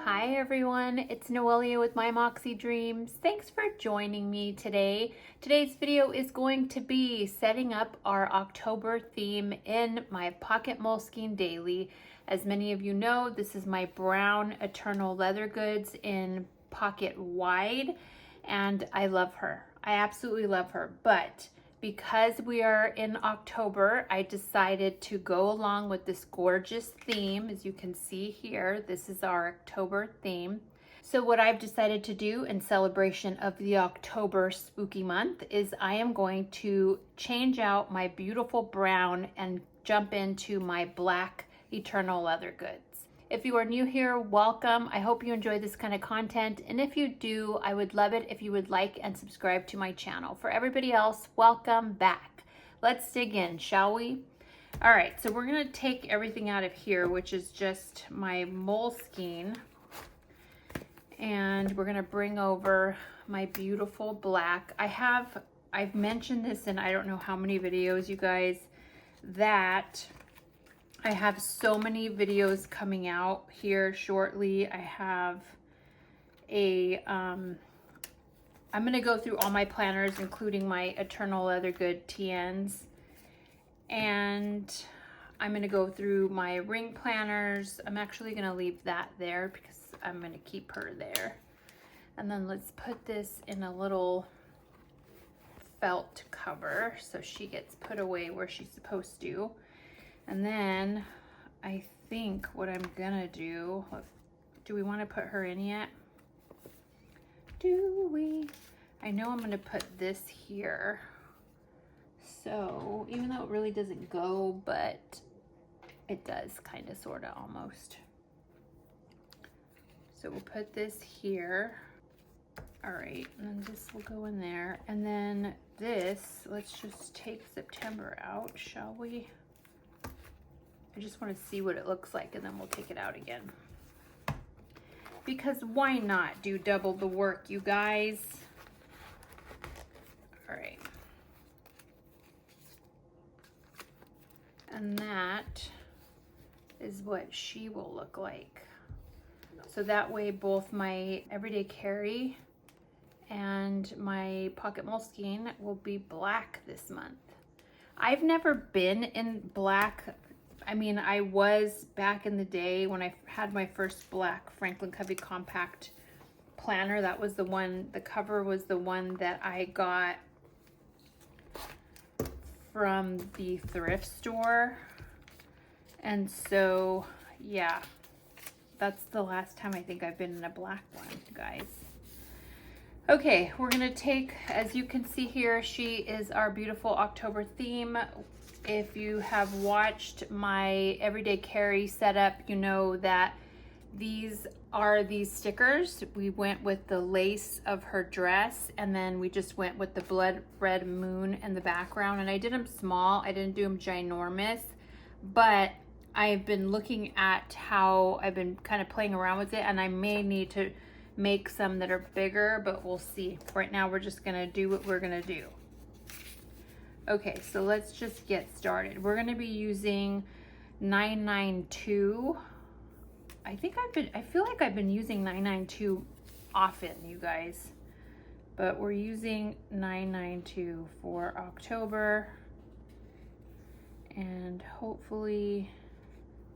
Hi everyone, it's Noelia with My Moxie Dreams. Thanks for joining me today. Today's video is going to be setting up our October theme in my Pocket Moleskine Daily. As many of you know, this is my brown Eternal Leather Goods in pocket wide, and I love her. I absolutely love her, but because we are in October, I decided to go along with this gorgeous theme. As you can see here, this is our October theme. So what I've decided to do in celebration of the October spooky month is I am going to change out my beautiful brown and jump into my black Eternal Leather Goods. If you are new here, welcome. I hope you enjoy this kind of content. And if you do, I would love it if you would like and subscribe to my channel. For everybody else, welcome back. Let's dig in, shall we? All right, so we're gonna take everything out of here, which is just my Moleskine. And we're gonna bring over my beautiful black. I've mentioned this in I don't know how many videos, you guys, that I have so many videos coming out here shortly. I have I'm gonna go through all my planners, including my Eternal Leather Good TNs. And I'm gonna go through my ring planners. I'm actually gonna leave that there because I'm gonna keep her there. And then let's put this in a little felt cover so she gets put away where she's supposed to. And then I think what I'm gonna do we want to put her in yet? Do we? I know I'm gonna put this here. So even though it really doesn't go, but it does kind of, sort of, almost. So we'll put this here. All right, and then this will go in there. And then this, let's just take September out, shall we? I just want to see what it looks like, and then we'll take it out again. Because why not do double the work, you guys? All right. And that is what she will look like. So that way both my everyday carry and my pocket Moleskine will be black this month. I've never been in black. I mean, I was back in the day when I had my first black Franklin Covey compact planner. That was the one, the cover was the one that I got from the thrift store. And so, yeah, that's the last time I think I've been in a black one, guys. Okay, we're gonna take, as you can see here, she is our beautiful October theme. If you have watched my everyday carry setup, you know that these are these stickers. We went with the lace of her dress, and then we just went with the blood red moon in the background. And I did them small, I didn't do them ginormous, but I've been looking at how I've been kind of playing around with it, and I may need to make some that are bigger, but we'll see. Right now we're just gonna do what we're gonna do. Okay, so let's just get started. We're gonna be using 992. I feel like I've been using 992 often, you guys, but we're using 992 for October, and hopefully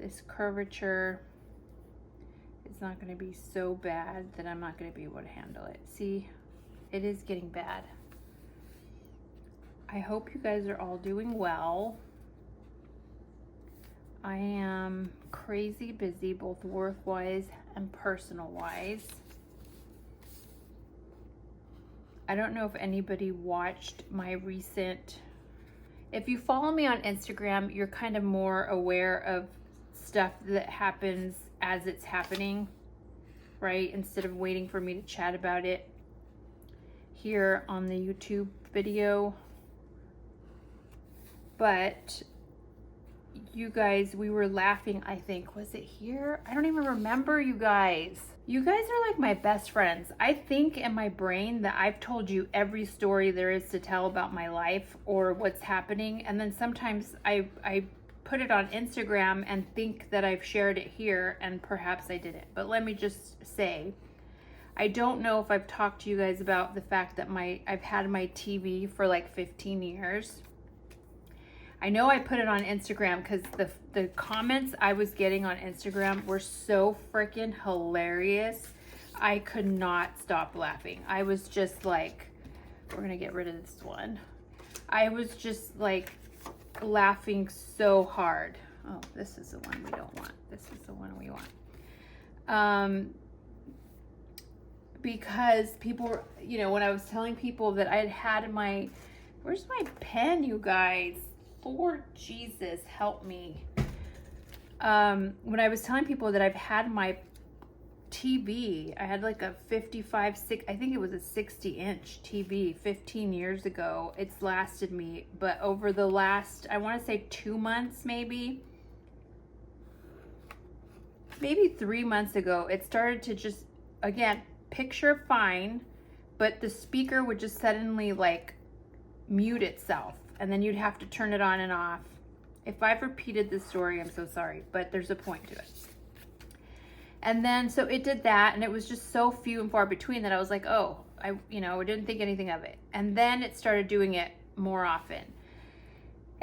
this curvature is not gonna be so bad that I'm not gonna be able to handle it. See, it is getting bad. I hope you guys are all doing well. I am crazy busy, both work-wise and personal-wise. I don't know if anybody watched my recent, if you follow me on Instagram, you're kind of more aware of stuff that happens as it's happening, right? Instead of waiting for me to chat about it here on the YouTube video. But you guys, we were laughing, I think, was it here? I don't even remember, you guys. You guys are like my best friends. I think in my brain that I've told you every story there is to tell about my life or what's happening. And then sometimes I put it on Instagram and think that I've shared it here, and perhaps I didn't. But let me just say, I don't know if I've talked to you guys about the fact that I've had my TV for like 15 years. I know I put it on Instagram because the comments I was getting on Instagram were so freaking hilarious. I could not stop laughing. I was just like, we're gonna get rid of this one. I was just like laughing so hard. Oh, this is the one we don't want. This is the one we want. Because people were, you know, when I was telling people that I had my, where's my pen, you guys? Lord Jesus, help me. When I was telling people that I've had my TV, I had like a 55, I think it was a 60-inch TV 15 years ago. It's lasted me, but over the last, I want to say 2 months, maybe 3 months ago, it started to just, again, picture fine, but the speaker would just suddenly like mute itself, and then you'd have to turn it on and off. If I've repeated this story, I'm so sorry, but there's a point to it. And then, so it did that, and it was just so few and far between that I was like, oh, I didn't think anything of it. And then it started doing it more often.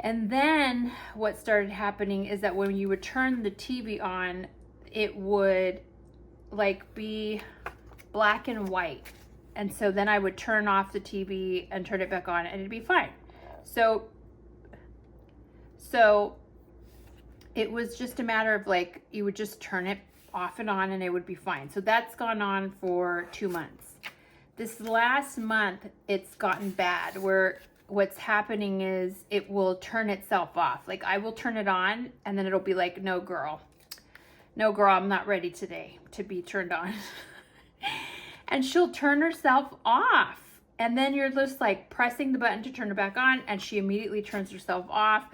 And then what started happening is that when you would turn the TV on, it would like be black and white. And so then I would turn off the TV and turn it back on, and it'd be fine. So it was just a matter of like, you would just turn it off and on and it would be fine. So that's gone on for 2 months. This last month, it's gotten bad where what's happening is it will turn itself off. Like I will turn it on and then it'll be like, no girl, I'm not ready today to be turned on. And she'll turn herself off. And then you're just like pressing the button to turn it back on, and she immediately turns herself off.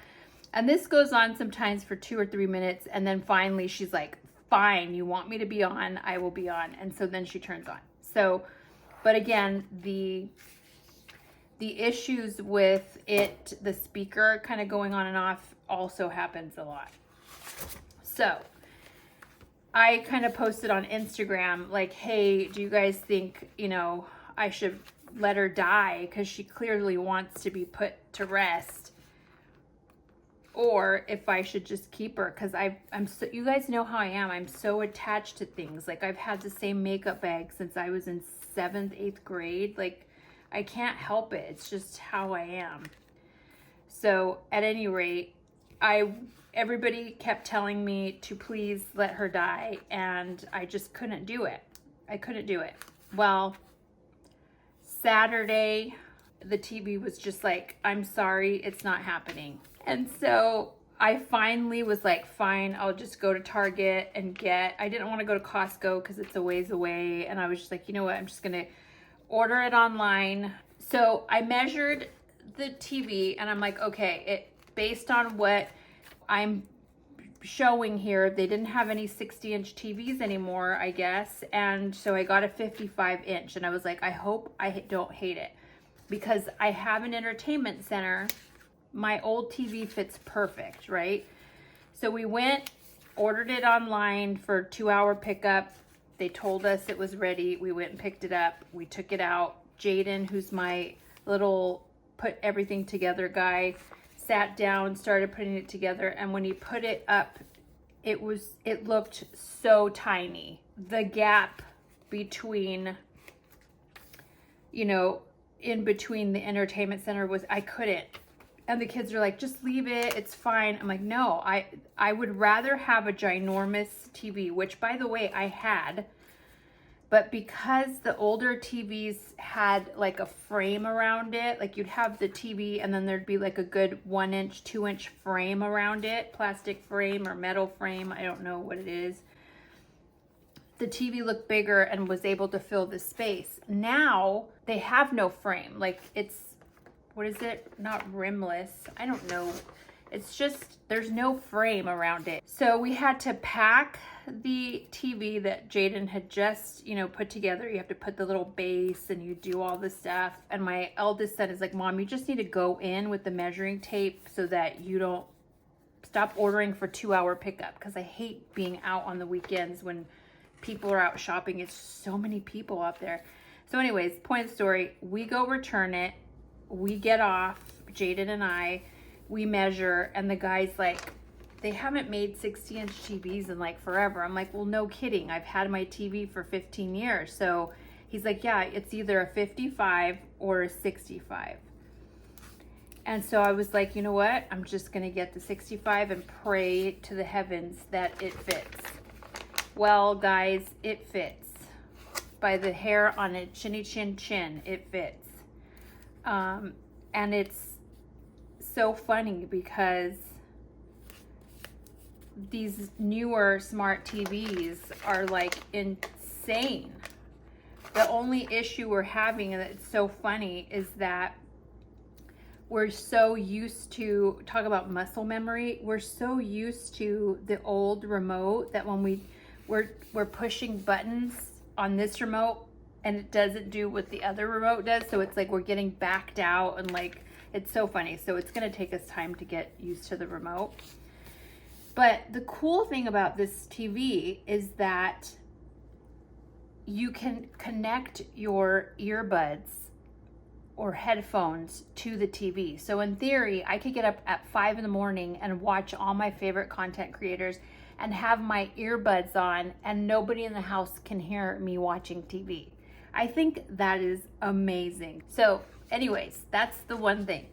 And this goes on sometimes for 2 or 3 minutes. And then finally she's like, fine, you want me to be on, I will be on. And so then she turns on. So, but again, the issues with it, the speaker kind of going on and off, also happens a lot. So I kind of posted on Instagram like, hey, do you guys think, I should let her die because she clearly wants to be put to rest, or if I should just keep her, because I'm so, you guys know how I am. I'm so attached to things. Like I've had the same makeup bag since I was in 7th, 8th grade. Like I can't help it. It's just how I am. So at any rate, everybody kept telling me to please let her die, and I just couldn't do it. I couldn't do it. Well, Saturday, the TV was just like, I'm sorry, it's not happening. And so I finally was like, fine, I'll just go to Target and I didn't want to go to Costco because it's a ways away. And I was just like, you know what, I'm just going to order it online. So I measured the TV and I'm like, okay, based on what I'm showing here, they didn't have any 60-inch TVs anymore, I guess. And so I got a 55-inch, and I was like, I hope I don't hate it, because I have an entertainment center. My old TV fits perfect, right? So we went, ordered it online for 2-hour pickup. They told us it was ready. We went and picked it up. We took it out. Jaden, who's my little put everything together guy, sat down, started putting it together, and when he put it up, it looked so tiny. The gap between, in between the entertainment center I couldn't. And the kids are like, just leave it, it's fine. I'm like, no, I would rather have a ginormous TV, which by the way, I had. But because the older TVs had like a frame around it, like you'd have the TV and then there'd be like a good 1-inch, 2-inch frame around it, plastic frame or metal frame, I don't know what it is. The TV looked bigger and was able to fill the space. Now they have no frame. Like it's, what is it? Not rimless. I don't know. It's just, there's no frame around it. So we had to pack the TV that Jaden had just, put together. You have to put the little base and you do all the stuff. And my eldest son is like, Mom, you just need to go in with the measuring tape so that you don't stop ordering for 2-hour pickup, because I hate being out on the weekends when people are out shopping. It's so many people out there. So anyways, point of the story, we go return it. We get off, Jaden and I, we measure, and the guy's like, they haven't made 60-inch TVs in like forever. I'm like, well, no kidding. I've had my TV for 15 years. So he's like, yeah, it's either a 55 or a 65. And so I was like, you know what? I'm just going to get the 65 and pray to the heavens that it fits. Well, guys, it fits. By the hair on it, chinny chin chin, it fits. And it's so funny because these newer smart TVs are like insane. The only issue we're having, and it's so funny, is that we're so used to, talk about muscle memory, we're so used to the old remote that when we're pushing buttons on this remote and it doesn't do what the other remote does. So it's like we're getting backed out, and like, it's so funny. So it's gonna take us time to get used to the remote. But the cool thing about this TV is that you can connect your earbuds or headphones to the TV. So in theory, I could get up at 5 in the morning and watch all my favorite content creators and have my earbuds on, and nobody in the house can hear me watching TV. I think that is amazing. So anyways, that's the one thing.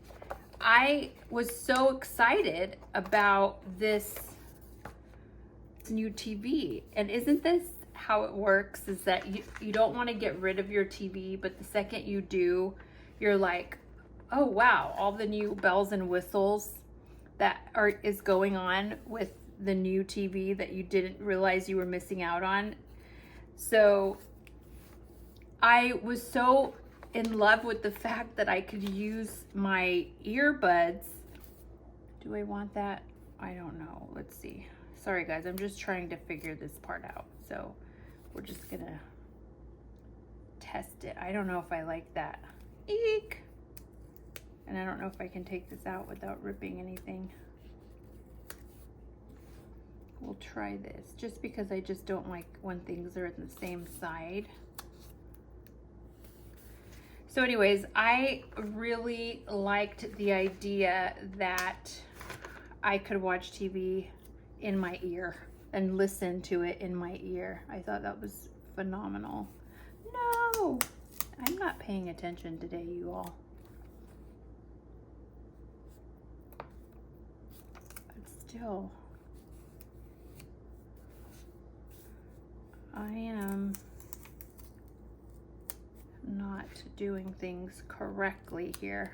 I was so excited about this new TV. And isn't this how it works, is that you don't want to get rid of your TV, but the second you do, you're like, oh wow, all the new bells and whistles that is going on with the new TV that you didn't realize you were missing out on. So I was so in love with the fact that I could use my earbuds. Do I want that? I don't know. Let's see. Sorry guys, I'm just trying to figure this part out. So we're just gonna test it. I don't know if I like that. Eek! And I don't know if I can take this out without ripping anything. We'll try this, just because I just don't like when things are on the same side. So anyways, I really liked the idea that I could watch TV in my ear and listen to it in my ear. I thought that was phenomenal. No, I'm not paying attention today, you all. But still, I am not doing things correctly here.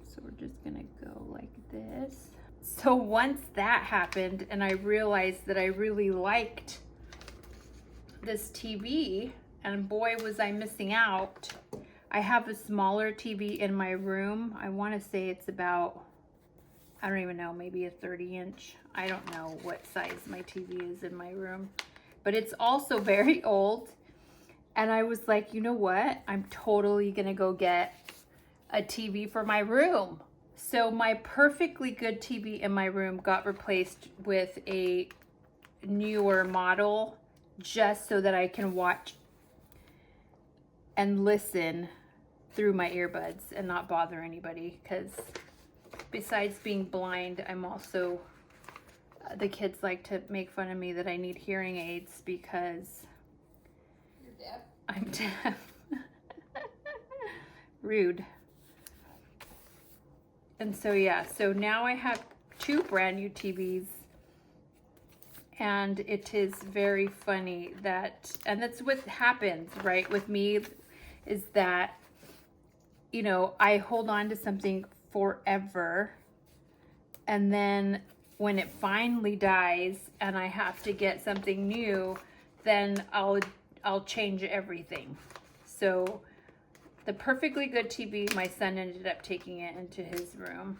So we're just gonna go like this. So once that happened and I realized that I really liked this TV, and boy was I missing out. I have a smaller TV in my room. I want to say it's about, I don't even know, maybe a 30-inch. I don't know what size my TV is in my room, but it's also very old. And I was like, you know what? I'm totally gonna go get a TV for my room. So my perfectly good TV in my room got replaced with a newer model, just so that I can watch and listen through my earbuds and not bother anybody. Because besides being blind, I'm also, the kids like to make fun of me that I need hearing aids because you're deaf. I'm deaf. Rude. And so yeah, so now I have 2 brand new TVs, and it is very funny that, and that's what happens, right, with me, is that, you know, I hold on to something forever, and then when it finally dies and I have to get something new, then I'll change everything. So the perfectly good TV, my son ended up taking it into his room.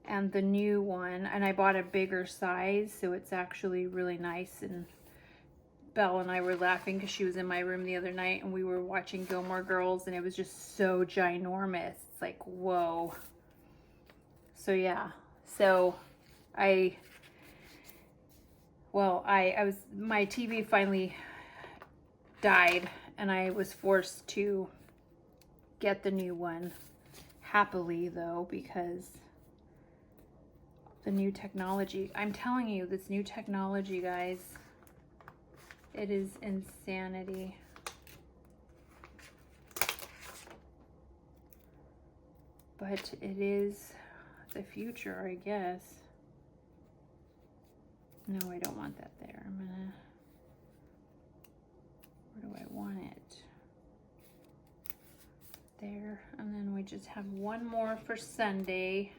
And the new one, and I bought a bigger size, so it's actually really nice. And Belle and I were laughing because she was in my room the other night and we were watching Gilmore Girls, and it was just so ginormous. It's like, whoa. So yeah, So my TV finally died and I was forced to get the new one. Happily though, because the new technology, I'm telling you, this new technology, guys, it is insanity. But it is the future, I guess. No, I don't want that there. I'm gonna, where do I want it? There, and then we just have one more for Sunday,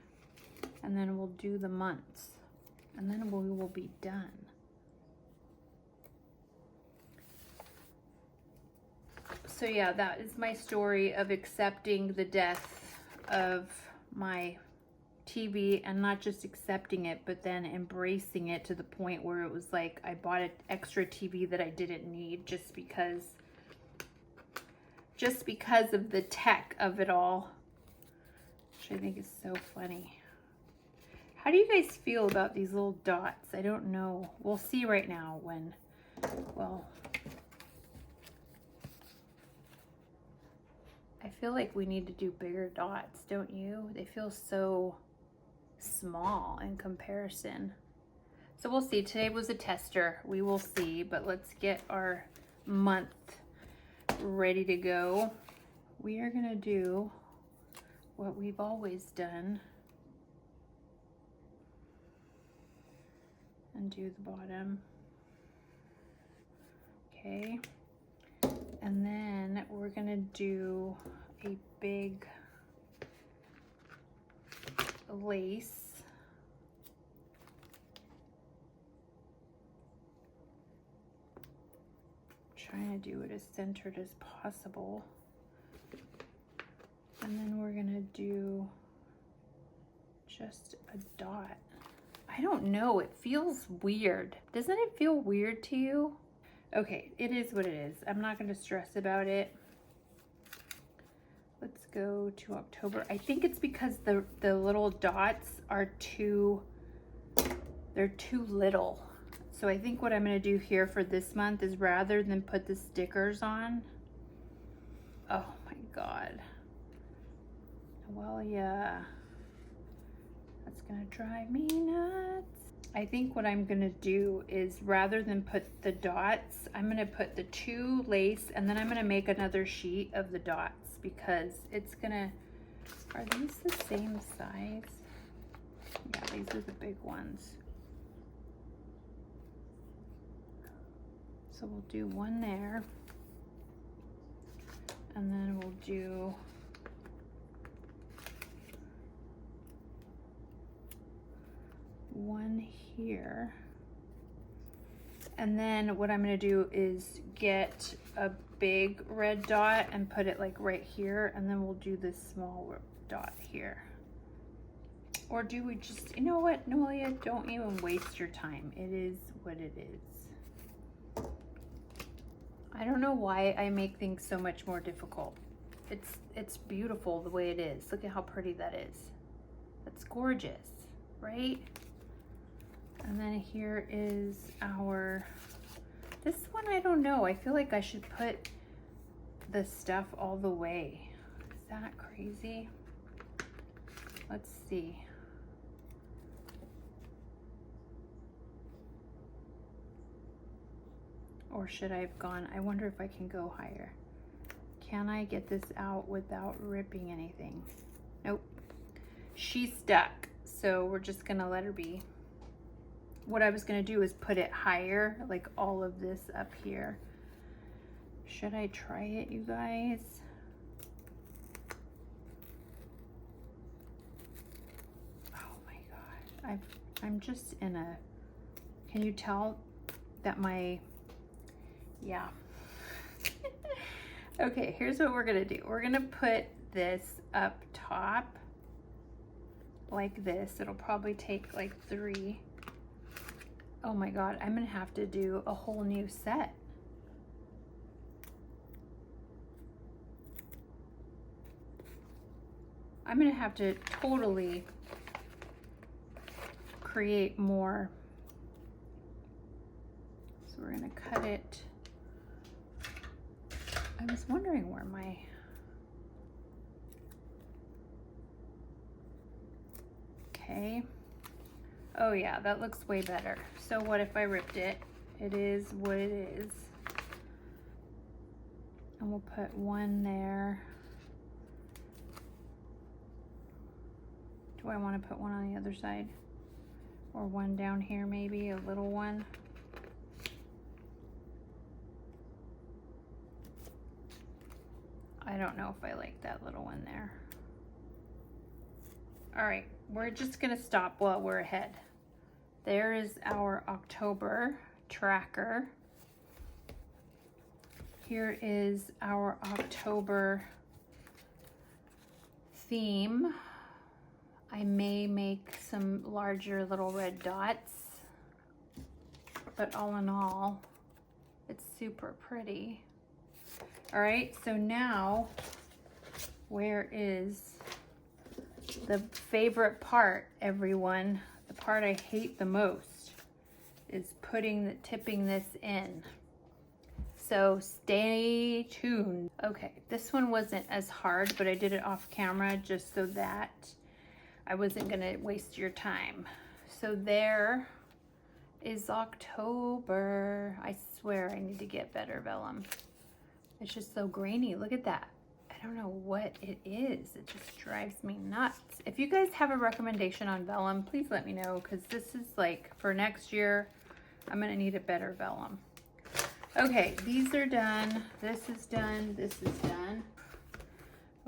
and then we'll do the months, and then we will be done. So yeah, that is my story of accepting the death of my TV, and not just accepting it, but then embracing it to the point where it was like I bought an extra TV that I didn't need just because of the tech of it all, which I think is so funny. How do you guys feel about these little dots? I don't know. We'll see right now when, well, I feel like we need to do bigger dots, don't you? They feel so small in comparison. So we'll see. Today was a tester. We will see, but let's get our month ready to go. We are gonna do what we've always done and do the bottom. Okay, and then we're gonna do a big lace. Trying to do it as centered as possible. And then we're gonna do just a dot. I don't know, it feels weird. Doesn't it feel weird to you? Okay, it is what it is. I'm not gonna stress about it. Let's go to October. I think it's because the little dots are they're too little. So I think what I'm gonna do here for this month is, rather than put the stickers on, oh my God. Well, yeah, that's gonna drive me nuts. I think what I'm gonna do is, rather than put the dots, I'm gonna put the 2 lace, and then I'm gonna make another sheet of the dots, because it's gonna, are these the same size? Yeah, these are the big ones. So we'll do one there, and then we'll do one here. And then what I'm gonna do is get a big red dot and put it like right here, and then we'll do this small dot here. Or do we just, you know what, Noelia, don't even waste your time. It is what it is. I don't know why I make things so much more difficult. It's beautiful the way it is. Look at how pretty that is. That's gorgeous, right? And then here is our, this one, I don't know. I feel like I should put the stuff all the way. Is that crazy? Let's see. Or should I have gone, I wonder if I can go higher. Can I get this out without ripping anything? Nope. She's stuck, so we're just gonna let her be. What I was gonna do is put it higher, like all of this up here. Should I try it, you guys? Oh my God, I'm just in a, can you tell that my, yeah. Okay, here's what we're gonna do. We're gonna put this up top like this. It'll probably take like 3. Oh my God, I'm gonna have to do a whole new set. I'm gonna have to totally create more. So we're gonna cut it. I was wondering where my, okay. Oh yeah, that looks way better. So what if I ripped it? It is what it is. And we'll put one there. Do I want to put one on the other side? Or one down here maybe, a little one? I don't know if I like that little one there. All right, we're just gonna stop while we're ahead. There is our October tracker. Here is our October theme. I may make some larger little red dots, but all in all, it's super pretty. All right, so now, where is the favorite part, everyone? The part I hate the most is tipping this in. So stay tuned. Okay, this one wasn't as hard, but I did it off camera just so that I wasn't gonna waste your time. So there is October. I swear I need to get better vellum. It's just so grainy. Look at that. I don't know what it is. It just drives me nuts. If you guys have a recommendation on vellum, please let me know, because this is like for next year, I'm gonna need a better vellum. Okay, these are done. This is done. This is done.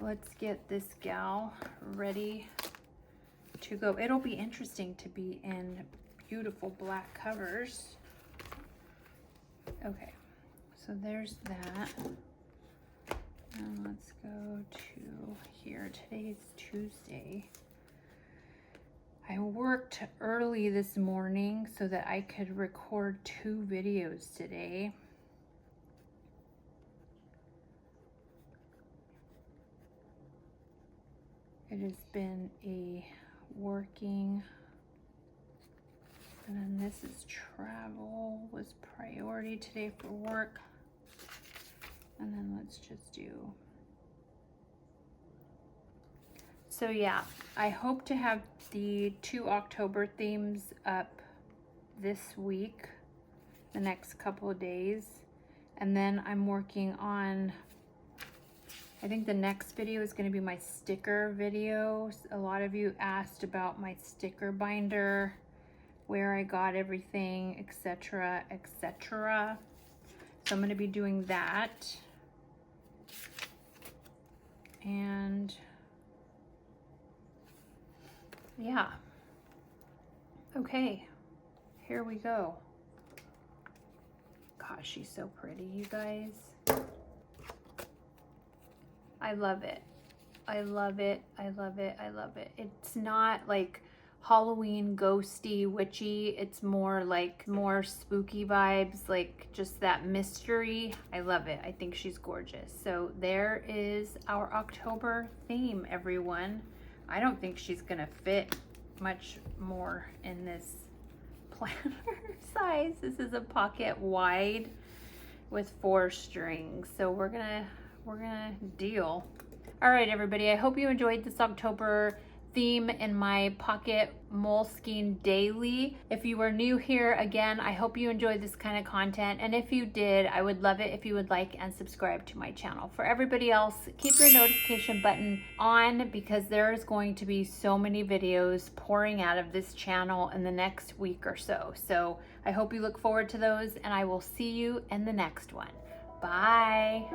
Let's get this gal ready to go. It'll be interesting to be in beautiful black covers. Okay, so there's that. And let's go to here. Today's Tuesday. I worked early this morning so that I could record 2 videos today. It has been a working, and then this is travel was priority today for work. And then let's just do. So yeah, I hope to have the 2 October themes up this week, the next couple of days. And then I'm working on, I think the next video is going to be my sticker video. A lot of you asked about my sticker binder, where I got everything, etc., etc. So I'm going to be doing that. And yeah. Okay, here we go. Gosh, she's so pretty, you guys. I love it. I love it. I love it. I love it. It's not like Halloween ghosty witchy. It's more like more spooky vibes, like just that mystery. I love it. I think she's gorgeous. So there is our October theme, everyone. I don't think she's gonna fit much more in this planner size. This is a pocket wide with 4 strings. So we're gonna deal. All right, everybody. I hope you enjoyed this October theme in my pocket Moleskine daily. If you are new here, again, I hope you enjoyed this kind of content, and if you did, I would love it if you would like and subscribe to my channel. For everybody else, keep your notification button on, because there is going to be so many videos pouring out of this channel in the next week or so. So I hope you look forward to those, and I will see you in the next one. Bye.